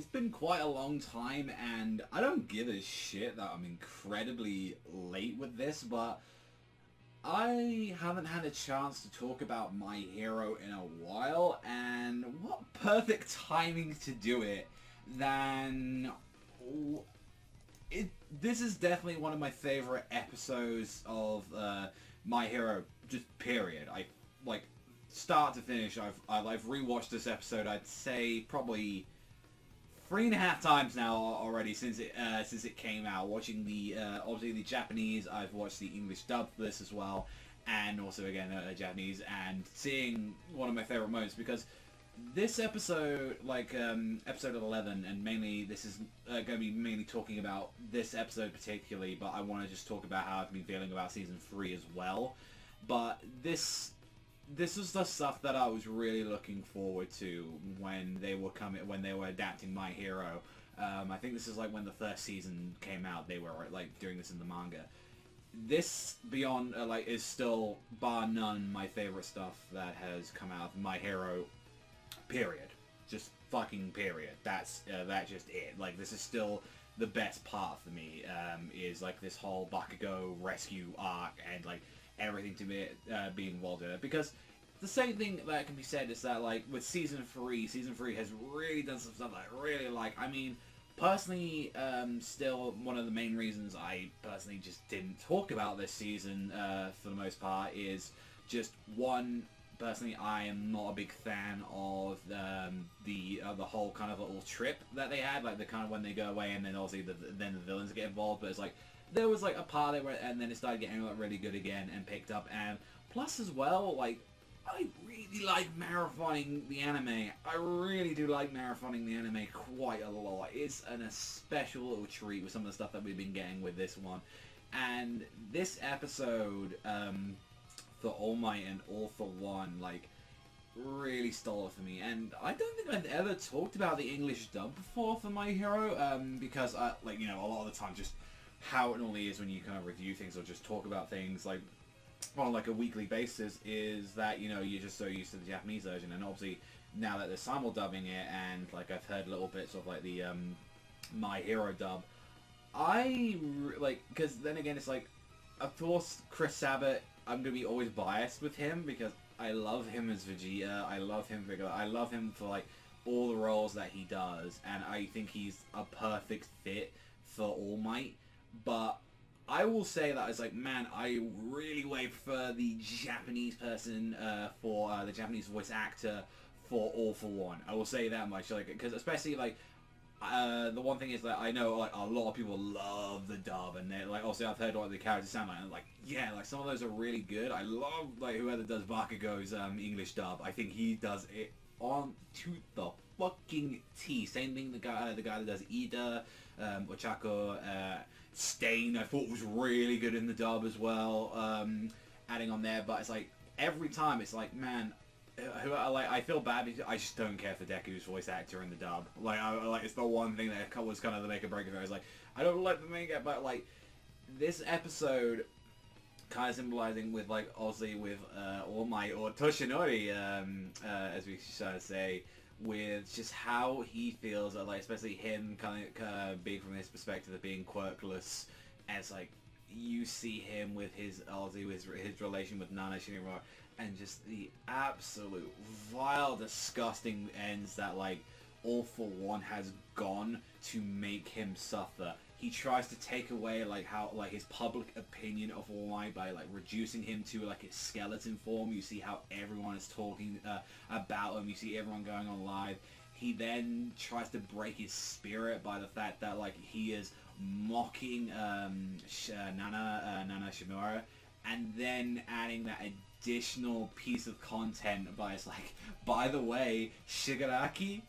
It's been quite a long time, and I don't give a shit that I'm incredibly late with this, but I haven't had a chance to talk about My Hero in a while, and what perfect timing to do it than... This is definitely one of my favorite episodes of My Hero, just period. Like, start to finish, I've rewatched this episode, I'd say probably 3.5 times now already since it came out. Watching the obviously the Japanese, I've watched the English dub for this as well, and also again Japanese, and seeing one of my favorite moments because this episode, like episode 11, and mainly this is going to be mainly talking about this episode particularly, but I want to just talk about how I've been feeling about season 3 as well. But this was the stuff that I was really looking forward to when they were adapting My Hero. I think this is like when the first season came out. They were like doing this in the manga. This beyond like is still bar none my favorite stuff that has come out of My Hero. Period. Just fucking period. That's just it. Like, this is still the best part for me. Is like this whole Bakugo rescue arc and like everything to be involved in it, because the same thing that can be said is that like with season 3 has really done some stuff that I really like. I mean, personally, still one of the main reasons I personally just didn't talk about this season for the most part is just one. Personally, I am not a big fan of the whole kind of little trip that they had, like the kind of when they go away and then obviously then the villains get involved. But it's like there was like a part there where, and then it started getting like really good again and picked up. And plus as well, like I really like marathoning the anime. I really do like marathoning the anime quite a lot. It's a special little treat with some of the stuff that we've been getting with this one, and this episode. For All Might and All for One, like, really stole it for me. And I don't think I've ever talked about the English dub before for My Hero, because, like, you know, a lot of the time just how it normally is when you kind of review things or just talk about things, like, on, like, a weekly basis, is that, you know, you're just so used to the Japanese version. And obviously, now that they're simul-dubbing it, and, like, I've heard little bits of, like, the, My Hero dub, because then again, it's like, of course, Chris Sabat, I'm going to be always biased with him because I love him as Vegeta, I love him for like all the roles that he does, and I think he's a perfect fit for All Might. But I will say that it's like, man, I really way prefer the Japanese person for the Japanese voice actor for All for One. I will say that much, like, because especially like the one thing is that I know like a lot of people love the dub, and they're like, also I've heard what the characters sound like, and like, yeah, like some of those are really good. I love like whoever does Bakugo's English dub. I think he does it on to the fucking T. Same thing the guy that does Ida, Ochako, Stain, I thought was really good in the dub as well. Adding on there, but it's like every time it's like, man, I feel bad because I just don't care for Deku's voice actor in the dub. Like, it's the one thing that was kind of the make or break of it. I was like, I don't like the manga, but like this episode, kind of symbolizing with like obviously with All Might or Toshinori, as we should say, with just how he feels, like especially him kind of being from his perspective of being quirkless, and it's like you see him with his relation with Nana Shinimura, and just the absolute vile, disgusting ends that like All for One has gone to make him suffer. He tries to take away like how like his public opinion of All Might by like reducing him to like his skeleton form. You see how everyone is talking about him. You see everyone going on live. He then tries to break his spirit by the fact that like he is mocking Nana Shimura, and then adding that additional piece of content by it's like, by the way, Shigaraki,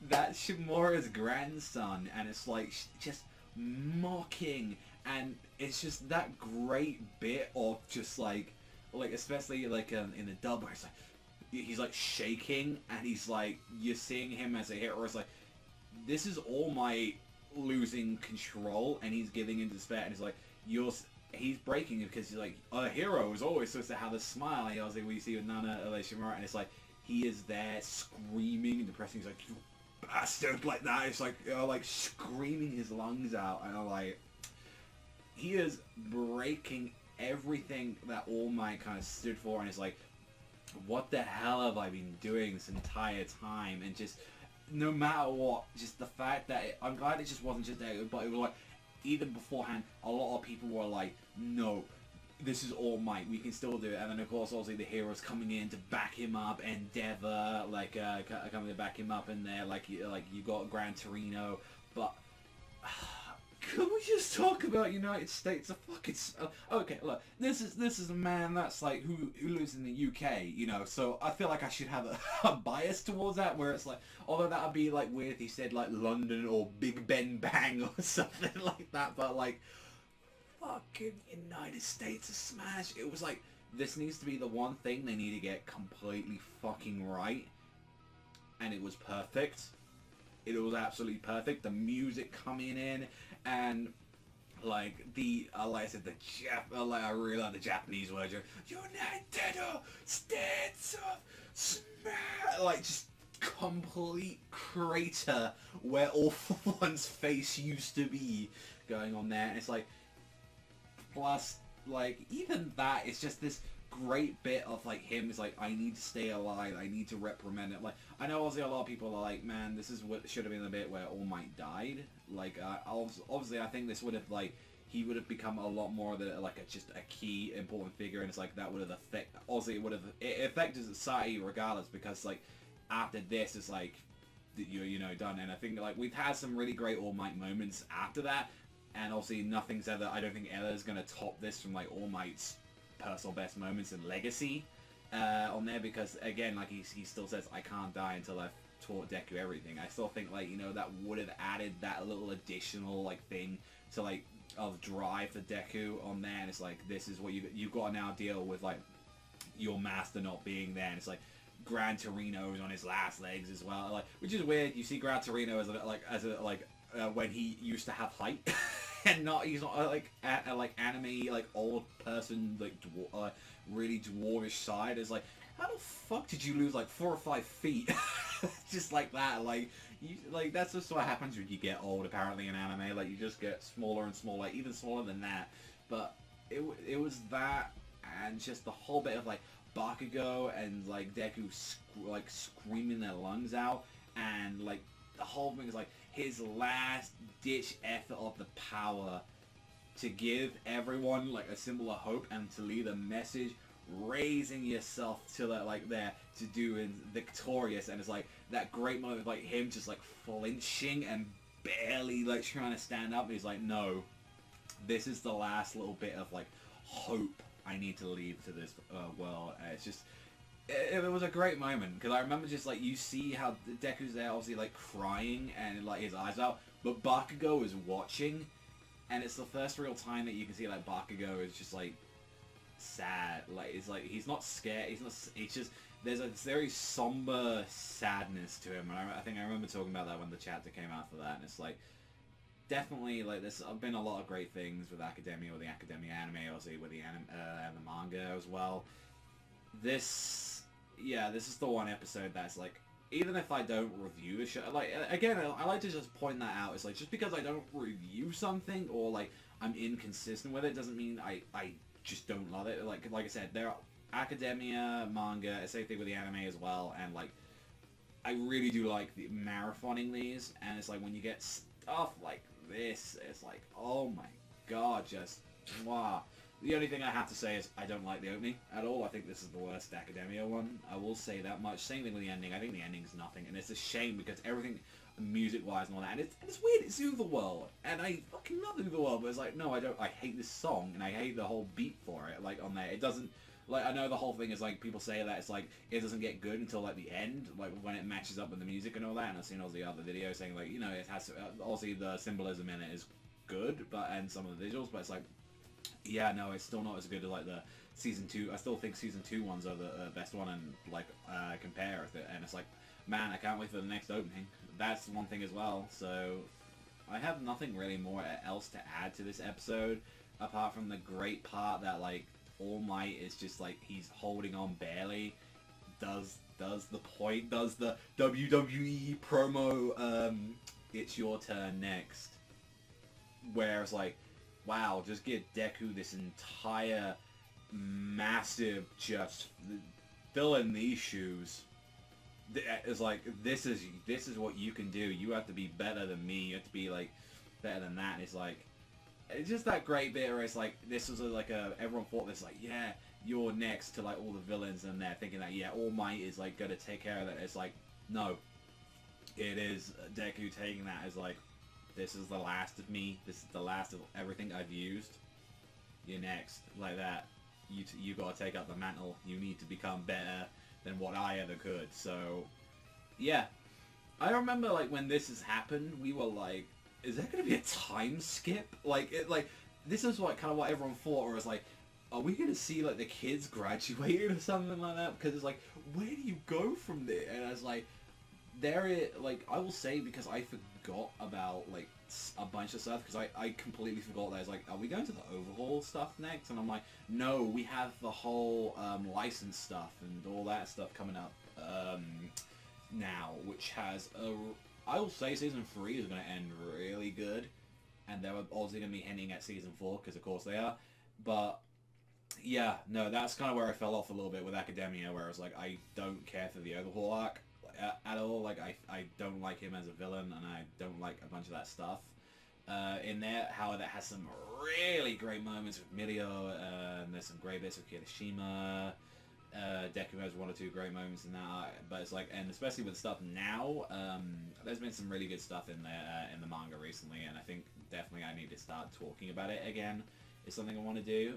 that's Shimura's grandson, and it's like just mocking, and it's just that great bit of just like especially like in the dub where it's like he's like shaking, and he's like, you're seeing him as a hero. It's like, this is All Might losing control, and he's giving into despair, and it's like he's breaking it because he's like, a hero is always supposed to have a smile. He also we see with Nana Shimura, and it's like he is there screaming and depressing. He's like, you bastard, like that. It's like, like screaming his lungs out, and I'm like, he is breaking everything that All Might kind of stood for, and it's like, what the hell have I been doing this entire time? And just, no matter what, just the fact that I'm glad it just wasn't just there, but it was like, even beforehand, a lot of people were like, no, this is All Might, we can still do it. And then of course obviously the heroes coming in to back him up, Endeavor like coming to back him up in there, like you got Gran Torino. But can we just talk about United States of fucking... Okay, look, this is a man that's like who lives in the UK, you know, so I feel like I should have a bias towards that, where it's like, although that would be like weird if he said like London or Big Ben Bang or something like that, but like, fucking United States of Smash. It was like, this needs to be the one thing they need to get completely fucking right, and it was perfect. It was absolutely perfect. The music coming in, and like the like I said, like I really like the Japanese word, United States of Smash, like just complete crater where Awful One's face used to be going on there, and it's like, plus like even that, it's just this great bit of like him is like, I need to stay alive, I need to reprimand it. Like, I know obviously a lot of people are like, man, this is what should have been the bit where All Might died. Like, obviously I think this would have like, he would have become a lot more of the, like just a key important figure, and it's like that would have it affected society regardless, because like after this it's like you know done. And I think like we've had some really great All Might moments after that, and obviously nothing's ever, I don't think ever is gonna top this from like All Might's personal best moments and legacy on there, because again, like he still says, I can't die until I've taught Deku everything. I still think like, you know, that would have added that little additional like thing to like of drive for Deku on there, and it's like, this is what you've got to now deal with, like your master not being there, and it's like Gran Torino's on his last legs as well, like, which is weird. You see Gran Torino as when he used to have height. And he's not like anime like old person like really dwarvish side. Is like, how the fuck did you lose like 4 or 5 feet just like that? Like that's just what happens when you get old apparently in anime. Like you just get smaller and smaller, like, even smaller than that. But it was that, and just the whole bit of like Bakugo and like Deku like screaming their lungs out, and like the whole thing is like his last ditch effort of the power to give everyone like a symbol of hope and to leave a message, raising yourself to that like there to do and victorious. And it's like that great moment of like him just like flinching and barely like trying to stand up, and he's like, no, this is the last little bit of like hope I need to leave to this world. And it's just, it was a great moment, because I remember just like, you see how Deku's there obviously like crying and like his eyes out, but Bakugo is watching, and it's the first real time that you can see like Bakugo is just like sad. Like it's like he's not scared, he's just, there's a very somber sadness to him. And I think I remember talking about that when the chapter came out for that, and it's like, definitely like there's been a lot of great things with Academia, with the Academia anime, obviously with the manga as well. This is the one episode that's like, even if I don't review a show, like, again, I like to just point that out. It's like, just because I don't review something, or like I'm inconsistent with it, doesn't mean I just don't love it. Like I said, there are Academia manga, same thing with the anime as well, and like I really do like the marathoning these, and it's like when you get stuff like this, it's like, oh my god, just wow. The only thing I have to say is I don't like the opening at all. I think this is the worst Academia one. I will say that much. Same thing with the ending. I think the ending's nothing, and it's a shame because everything, music-wise and all that, and it's weird. It's Otherworld, and I fucking love Otherworld, but it's like, no, I don't. I hate this song, and I hate the whole beat for it. Like on there, it doesn't. Like, I know the whole thing is like, people say that it's like, it doesn't get good until like the end, like when it matches up with the music and all that. And I've seen all the other videos saying like, you know, it has obviously the symbolism in it is good, but and some of the visuals, but it's like, yeah, no, it's still not as good as like the season 2. I still think season 2 ones are the best one, and like compare with it. And it's like, man, I can't wait for the next opening. That's one thing as well. So I have nothing really more else to add to this episode, apart from the great part that like All Might is just like, he's holding on barely, does does the point, does the WWE promo, it's your turn next. Where it's like, wow, just give Deku this entire massive, just fill in these shoes. It's like, this is what you can do. You have to be better than me. You have to be like better than that. And it's like, it's just that great bit where it's like, this was like everyone thought this, like, yeah, you're next to like all the villains, and they're thinking that, yeah, All Might is like gonna take care of that. It's like, no, it is Deku taking that as like, this is the last of me. This is the last of everything I've used. You're next, like that. You gotta take up the mantle. You need to become better than what I ever could. So, yeah, I remember like when this has happened, we were like, is there gonna be a time skip? Like, this is what kind of what everyone thought, or was like, are we gonna see like the kids graduated or something like that? Because it's like, where do you go from there? And I was like, I will say, because I forgot about like a bunch of stuff, because I completely forgot that. I was like, are we going to the overhaul stuff next? And I'm like, no, we have the whole license stuff and all that stuff coming up now, which has I will say season 3 is going to end really good, and they're obviously going to be hinting at season 4, because of course they are. But yeah, no, that's kind of where I fell off a little bit with Academia, where I was like, I don't care for the overhaul arc at all. Like, I don't like him as a villain, and I don't like a bunch of that stuff in there. However, that has some really great moments with Milio, and there's some great bits with Kirishima. Deku has 1 or 2 great moments in that, but it's like, and especially with stuff now, there's been some really good stuff in there in the manga recently, and I think definitely I need to start talking about it again. It's something I want to do,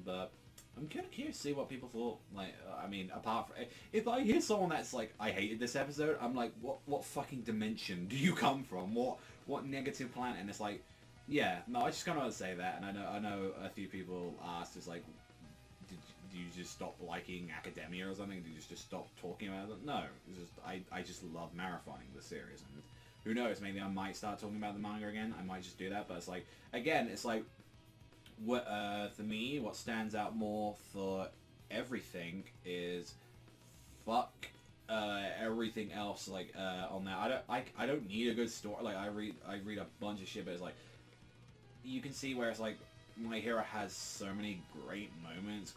but I'm kind of curious to see what people thought. Like, I mean, apart from, if I hear someone that's like, I hated this episode, I'm like, what fucking dimension do you come from? What negative planet? And it's like, yeah, no, I just kind of want to say that, and I know a few people asked, it's like, do you just stop liking Academia or something? Do you just stop talking about it? No, it's just, I just love marathoning the series, and who knows, maybe I might start talking about the manga again. I might just do that, but it's like, again, it's like, what for me, what stands out more for everything is fuck everything else, like on that. I don't need a good story. Like, I read a bunch of shit, but it's like, you can see where it's like, My Hero has so many great moments,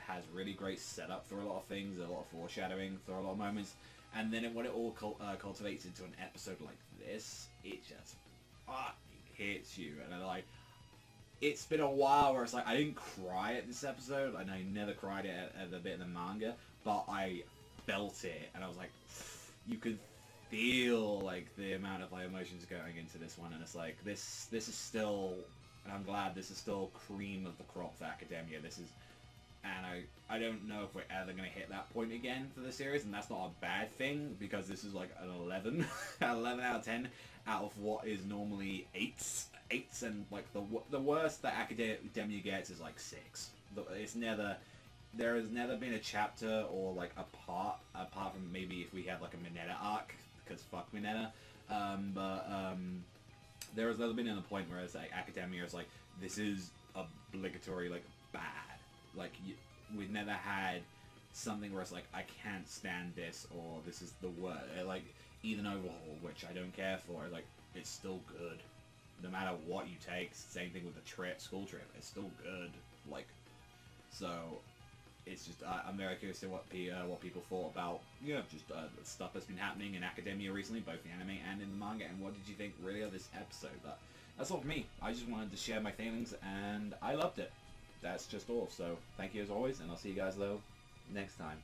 has really great setup for a lot of things, a lot of foreshadowing for a lot of moments, and then when it all cultivates into an episode like this, it just fucking hits you. And it's been a while where it's like, I didn't cry at this episode, and I never cried at the bit in the manga, but I felt it, and I was like, you could feel like the amount of like emotions going into this one, and it's like, this is still, and I'm glad this is still cream of the crop for Academia. This is, and I don't know if we're ever going to hit that point again for the series, and that's not a bad thing, because this is like an 11, 11 out of 10 out of what is normally 8s, and like the worst that Academia gets is like 6. There has never been a chapter or like a part, apart from maybe if we have like a Mineta arc, because fuck Mineta, there has never been a point where it's like Academia is like, this is obligatory, like bad. Like, we've never had something where it's like, I can't stand this, or this is the worst. Like, even Overhaul, which I don't care for, like, it's still good. No matter what you take, same thing with the school trip, it's still good. Like, so, it's just, I'm very curious to what people thought about, just stuff that's been happening in Academia recently, both the anime and in the manga, and what did you think really of this episode? But that's all for me. I just wanted to share my feelings, and I loved it. That's just all. So, thank you as always, and I'll see you guys, though, next time.